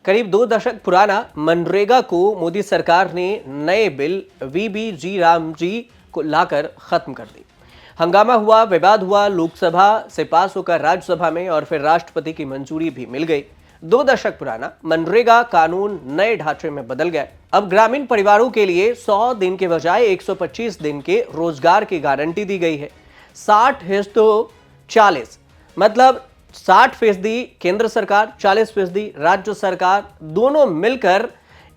करीब 2 दशक पुराना मनरेगा को मोदी सरकार ने नए बिल वीबीजी रामजी को लाकर खत्म कर दी। हंगामा हुआ, विवाद हुआ, लोकसभा से पास होकर राज्यसभा में और फिर राष्ट्रपति की मंजूरी भी मिल गई। 2 दशक पुराना मनरेगा कानून नए ढांचे में बदल गया। अब ग्रामीण परिवारों के लिए 100 दिन के बजाय 125 दिन के रोजगार की गारंटी दी गई है। 60:40 मतलब 60% केंद्र सरकार, 40% राज्य सरकार, दोनों मिलकर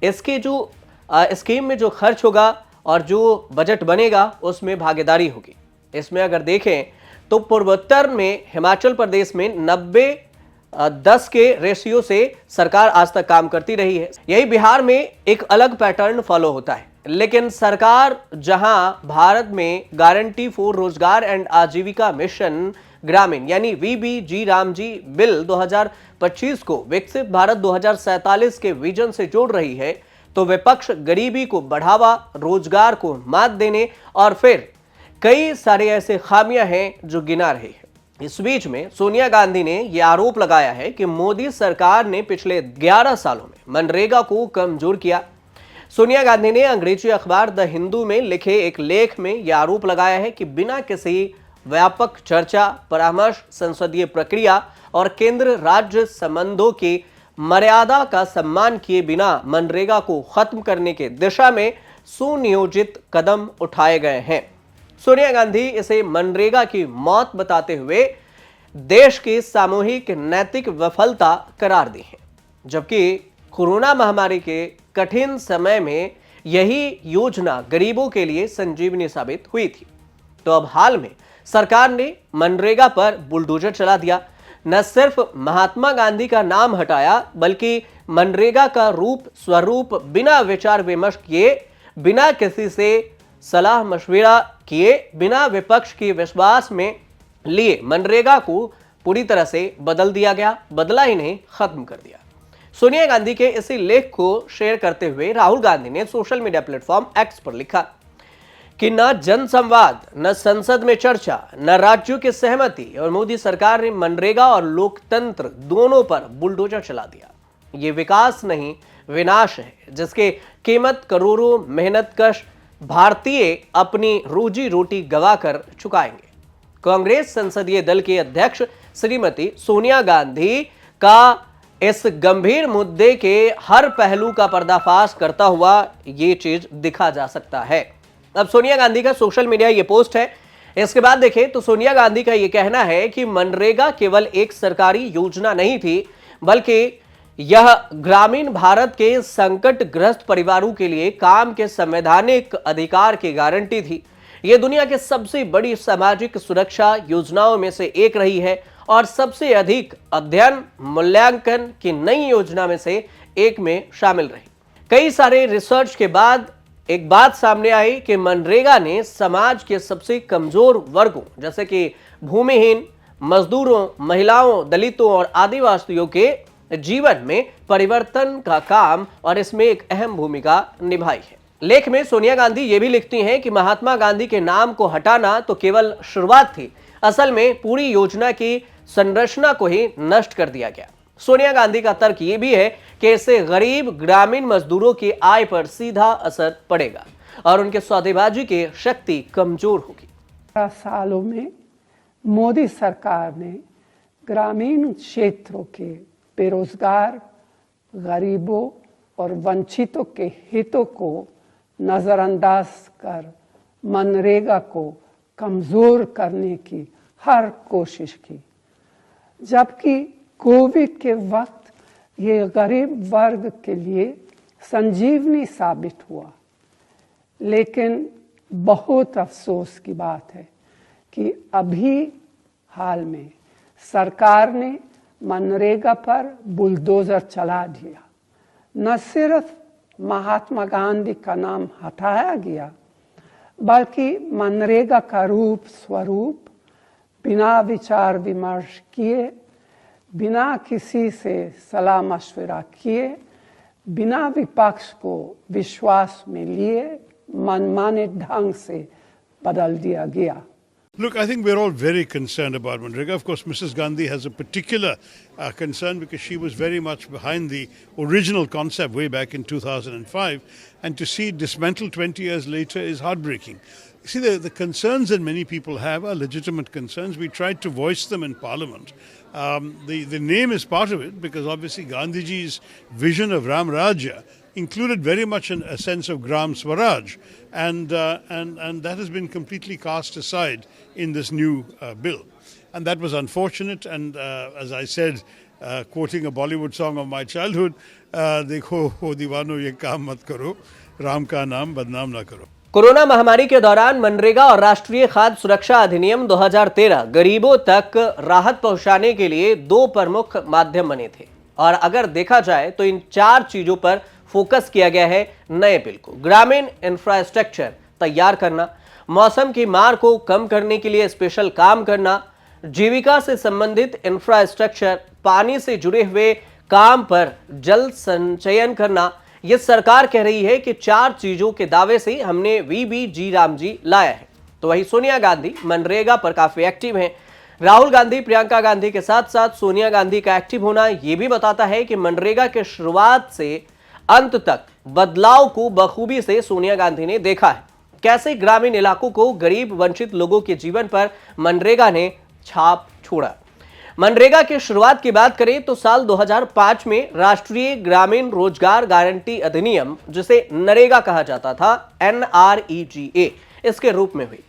इसके जो स्कीम में जो खर्च होगा और जो बजट बनेगा उसमें भागीदारी होगी। इसमें अगर देखें तो पूर्वोत्तर में हिमाचल प्रदेश में 90-10 के रेशियो से सरकार आज तक काम करती रही है। यही बिहार में एक अलग पैटर्न फॉलो होता है। लेकिन सरकार जहां भारत में गारंटी फॉर रोजगार एंड आजीविका मिशन ग्रामीण यानी वीबीजी रामजी बिल 2025 को विकसित भारत 2047 के विजन से जोड़ रही है, तो विपक्ष गरीबी को बढ़ावा, रोजगार को मात देने और फिर कई सारे ऐसे खामियां हैं जो गिना रहे हैं। इस बीच में सोनिया गांधी ने यह आरोप लगाया है कि मोदी सरकार ने पिछले 11 सालों में मनरेगा को कमजोर किया। सोनिया गांधी ने अंग्रेजी अखबार द हिंदू में लिखे एक लेख में यह आरोप लगाया है कि बिना किसी व्यापक चर्चा, परामर्श, संसदीय प्रक्रिया और केंद्र राज्य संबंधों की मर्यादा का सम्मान किए बिना मनरेगा को खत्म करने के दिशा में सुनियोजित कदम उठाए गए हैं। सोनिया गांधी इसे मनरेगा की मौत बताते हुए देश की सामूहिक नैतिक विफलता करार दी है, जबकि कोरोना महामारी के कठिन समय में यही योजना गरीबों के लिए संजीवनी साबित हुई थी। तो अब हाल में सरकार ने मनरेगा पर बुलडोजर चला दिया। न सिर्फ महात्मा गांधी का नाम हटाया, बल्कि मनरेगा का रूप स्वरूप बिना विचार विमर्श किए, बिना किसी से सलाह मशविरा किए, बिना विपक्ष की विश्वास में लिए मनरेगा को पूरी तरह से बदल दिया गया। बदला ही नहीं, खत्म कर दिया। सोनिया गांधी के इसी लेख को शेयर करते हुए राहुल गांधी ने सोशल मीडिया प्लेटफॉर्म एक्स पर लिखा कि न जनसंवाद, न संसद में चर्चा, न राज्यों की सहमति और मोदी सरकार ने मनरेगा और लोकतंत्र दोनों पर बुलडोजर चला दिया। ये विकास नहीं, विनाश है, जिसके कीमत करोड़ों मेहनतकश भारतीय अपनी रोजी रोटी गंवाकर चुकाएंगे। कांग्रेस संसदीय दल के अध्यक्ष श्रीमती सोनिया गांधी का इस गंभीर मुद्दे के हर पहलू का पर्दाफाश करता हुआ ये चीज दिखा जा सकता है। अब सोनिया गांधी का सोशल मीडिया ये पोस्ट है। इसके बाद देखें तो सोनिया गांधी का ये कहना है कि मनरेगा केवल एक सरकारी योजना नहीं थी, बल्कि यह ग्रामीण भारत के संकटग्रस्त परिवारों के लिए काम के संवैधानिक अधिकार की गारंटी थी। यह दुनिया के सबसे बड़ी सामाजिक सुरक्षा योजनाओं में से एक रही है और सबसे अधिक अध्ययन मूल्यांकन की नई योजना में से एक में शामिल रही। कई सारे रिसर्च के बाद एक बात सामने आई कि मनरेगा ने समाज के सबसे कमजोर वर्गों जैसे कि भूमिहीन, मजदूरों, महिलाओं, दलितों और आदिवासियों के जीवन में परिवर्तन का काम और इसमें एक अहम भूमिका निभाई है। लेख में सोनिया गांधी ये भी लिखती हैं कि महात्मा गांधी के नाम को हटाना तो केवल शुरुआत थी, असल में पूरी योजना की संरचना को ही नष्ट कर दिया गया। सोनिया गांधी का तर्क ये भी है कि इससे गरीब ग्रामीण मजदूरों की आय पर सीधा असर पड़ेगा और उनके सौदेबाजी की शक्ति कमजोर होगी। 15 सालों में मोदी सरकार ने ग्रामीण क्षेत्रों के बेरोजगार, गरीबों और वंचितों के हितों को नजरअंदाज कर मनरेगा को कमजोर करने की हर कोशिश की, जबकि कोविड के वक्त ये गरीब वर्ग के लिए संजीवनी साबित हुआ। लेकिन बहुत अफसोस की बात है कि अभी हाल में सरकार ने मनरेगा पर बुलडोजर चला दिया। न सिर्फ महात्मा गांधी का नाम हटाया गया, बल्कि मनरेगा का रूप स्वरूप बिना विचार विमर्श किए, बिना किसी से सलाह मशविरा किए, बिना विपक्ष को विश्वास में लिए मनमाने ढंग से बदल दिया गया। Look, I think we're all very concerned about Manrega. Of course, Mrs. Gandhi has a particular concern because she was very much behind the original concept way back in 2005. And to see it dismantled 20 years later is heartbreaking. See, the concerns that many people have are legitimate concerns. We tried to voice them in Parliament. The name is part of it because obviously Gandhiji's vision of Ram Rajya included very much a sense of Gram Swaraj, and that has been completely cast aside in this new bill, and that was unfortunate. And as I said, quoting a Bollywood song of my childhood, "Dekho ho दीवानो ये काम मत करो, राम का नाम बदनाम ना करो." Corona महामारी के दौरान मनरेगा और राष्ट्रीय खाद्य सुरक्षा अधिनियम 2013 गरीबों तक राहत पहुंचाने के लिए दो प्रमुख माध्यम बने थे। और अगर देखा जाए तो इन चार चीजों पर फोकस किया गया है नए बिल को। ग्रामीण इंफ्रास्ट्रक्चर तैयार करना, मौसम की मार को कम करने के लिए स्पेशल काम करना, जीविका से संबंधित इंफ्रास्ट्रक्चर, पानी से जुड़े हुए काम पर जल संचयन करना। यह सरकार कह रही है कि चार चीजों के दावे से हमने वीबी राम जी लाया है। तो वही सोनिया गांधी मनरेगा पर काफी एक्टिव हैं। राहुल गांधी, प्रियंका गांधी के साथ साथ सोनिया गांधी का एक्टिव होना यह भी बताता है कि मनरेगा के शुरुआत से अंत तक बदलाव को बखूबी से सोनिया गांधी ने देखा है। कैसे ग्रामीण इलाकों को गरीब वंचित लोगों के जीवन पर मनरेगा ने छाप छोड़ा। मनरेगा की शुरुआत की बात करें तो साल 2005 में राष्ट्रीय ग्रामीण रोजगार गारंटी अधिनियम, जिसे नरेगा कहा जाता था, NREGA, इसके रूप में हुई।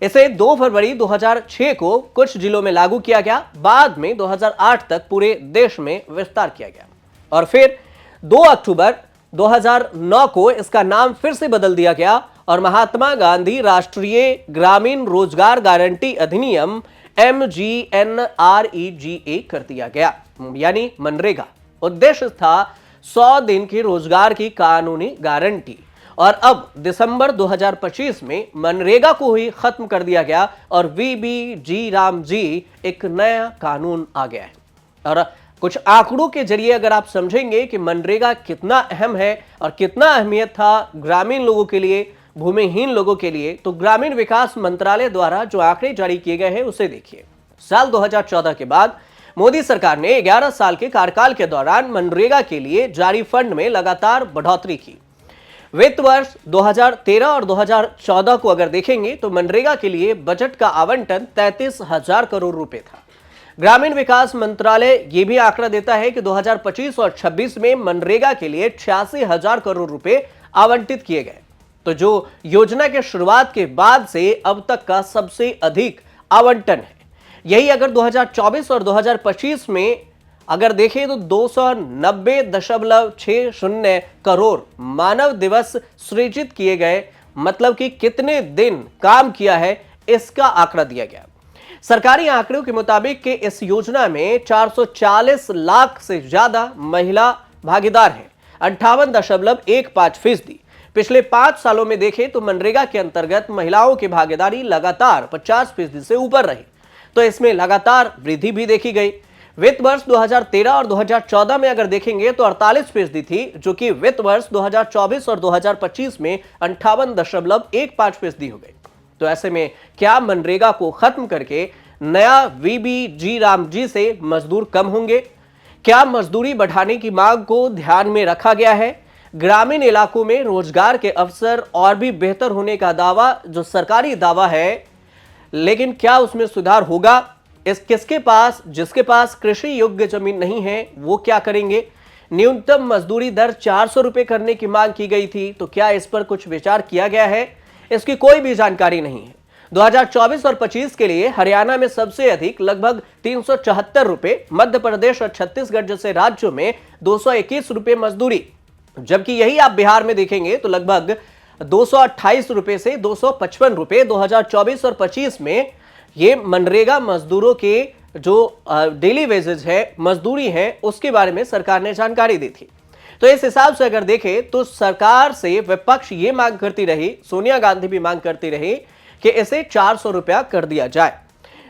इसे 2 फरवरी 2006 को कुछ जिलों में लागू किया गया। बाद में 2008 तक पूरे देश में विस्तार किया गया और फिर 2 अक्टूबर 2009 को इसका नाम फिर से बदल दिया गया और महात्मा गांधी राष्ट्रीय ग्रामीण रोजगार गारंटी अधिनियम MGNREGA कर दिया गया, यानी मनरेगा। उद्देश्य था 100 दिन की रोजगार की कानूनी गारंटी। और अब दिसंबर 2025 में मनरेगा को ही खत्म कर दिया गया और वीबी राम जी एक नया कानून आ गया है। और कुछ आंकड़ों के जरिए अगर आप समझेंगे कि मनरेगा कितना अहम है और कितना अहमियत था ग्रामीण लोगों के लिए, भूमिहीन लोगों के लिए, तो ग्रामीण विकास मंत्रालय द्वारा जो आंकड़े जारी किए गए हैं उसे देखिए। साल 2014 के बाद मोदी सरकार ने 11 साल के कार्यकाल के दौरान मनरेगा के लिए जारी फंड में लगातार बढ़ोतरी की। वित्त वर्ष 2013 और 2014 को अगर देखेंगे तो मनरेगा के लिए बजट का आवंटन 33,000 करोड़ रुपए था। ग्रामीण विकास मंत्रालय यह भी आंकड़ा देता है कि 2025 और 26 में मनरेगा के लिए 86,000 करोड़ रुपए आवंटित किए गए। तो जो योजना के शुरुआत के बाद से अब तक का सबसे अधिक आवंटन है। यही अगर 2024 और 2025 में अगर देखें तो 290.60 करोड़ मानव दिवस सृजित किए गए, मतलब कि कितने दिन काम किया है इसका आंकड़ा दिया गया। सरकारी आंकड़ों के मुताबिक कि इस योजना में 440 लाख से ज्यादा महिला भागीदार हैं, 58.15%। पिछले 5 सालों में देखें तो मनरेगा के अंतर्गत महिलाओं की भागीदारी लगातार 50% से ऊपर रही, तो इसमें लगातार वृद्धि भी देखी गई। वित्त वर्ष 2013 और 2014 में अगर देखेंगे तो 48% थी, जो कि वित्त वर्ष 2024 और 2025 में 58.15% हो गई। तो ऐसे में क्या मनरेगा को खत्म करके नया वीबी राम जी से मजदूर कम होंगे? क्या मजदूरी बढ़ाने की मांग को ध्यान में रखा गया है? ग्रामीण इलाकों में रोजगार के अवसर और भी बेहतर होने का दावा जो सरकारी दावा है, लेकिन क्या उसमें सुधार होगा? जिसके पास कृषि योग्य जमीन नहीं है वो क्या करेंगे? न्यूनतम मजदूरी दर 400 रुपए करने की मांग की गई थी, तो क्या इस पर कुछ विचार किया गया है? इसकी कोई भी जानकारी नहीं है। 2024 और 25 के लिए हरियाणा में सबसे अधिक लगभग 374 रुपए, मध्य प्रदेश और छत्तीसगढ़ जैसे राज्यों में 221 रुपए मजदूरी, जबकि यही आप बिहार में देखेंगे तो लगभग 228 रुपए से 255 रुपए 2024 और 25 में ये मनरेगा मजदूरों के जो डेली वेजेज है, मजदूरी है, उसके बारे में सरकार ने जानकारी दी थी। तो इस हिसाब से अगर देखें तो सरकार से विपक्ष ये मांग करती रही, सोनिया गांधी भी मांग करती रही कि इसे 400 रुपया कर दिया जाए।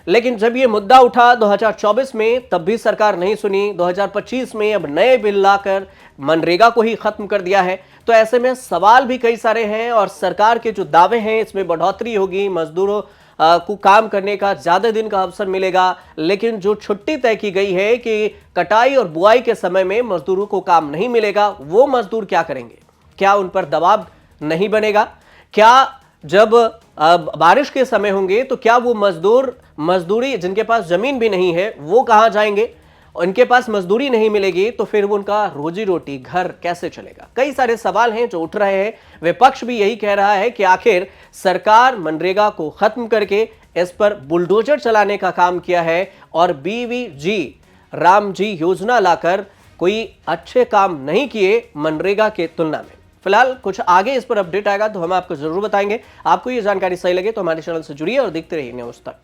लेकिन जब ये मुद्दा उठा 2024 में, तब भी सरकार नहीं सुनी। 2025 में अब नए बिल लाकर मनरेगा को ही खत्म कर दिया है। तो ऐसे में सवाल भी कई सारे हैं और सरकार के जो दावे हैं इसमें बढ़ोतरी होगी, मजदूरों को काम करने का, ज्यादा दिन का अवसर मिलेगा, लेकिन जो छुट्टी तय की गई है कि कटाई और बुआई के समय में मजदूरों को काम नहीं मिलेगा, वो मजदूर क्या करेंगे? क्या उन पर दबाव नहीं बनेगा? क्या जब बारिश के समय होंगे तो क्या वो मजदूरी जिनके पास जमीन भी नहीं है वो कहां जाएंगे? उनके पास मजदूरी नहीं मिलेगी तो फिर वो उनका रोजी रोटी, घर कैसे चलेगा? कई सारे सवाल हैं जो उठ रहे हैं। विपक्ष भी यही कह रहा है कि आखिर सरकार मनरेगा को खत्म करके इस पर बुलडोजर चलाने का काम किया है और बीवीजी रामजी योजना लाकर कोई अच्छे काम नहीं किए मनरेगा के तुलना में। फिलहाल कुछ आगे इस पर अपडेट आएगा तो हम आपको जरूर बताएंगे। आपको ये जानकारी सही लगे तो हमारे चैनल से जुड़िए और देखते रहिए न्यूज़ तक।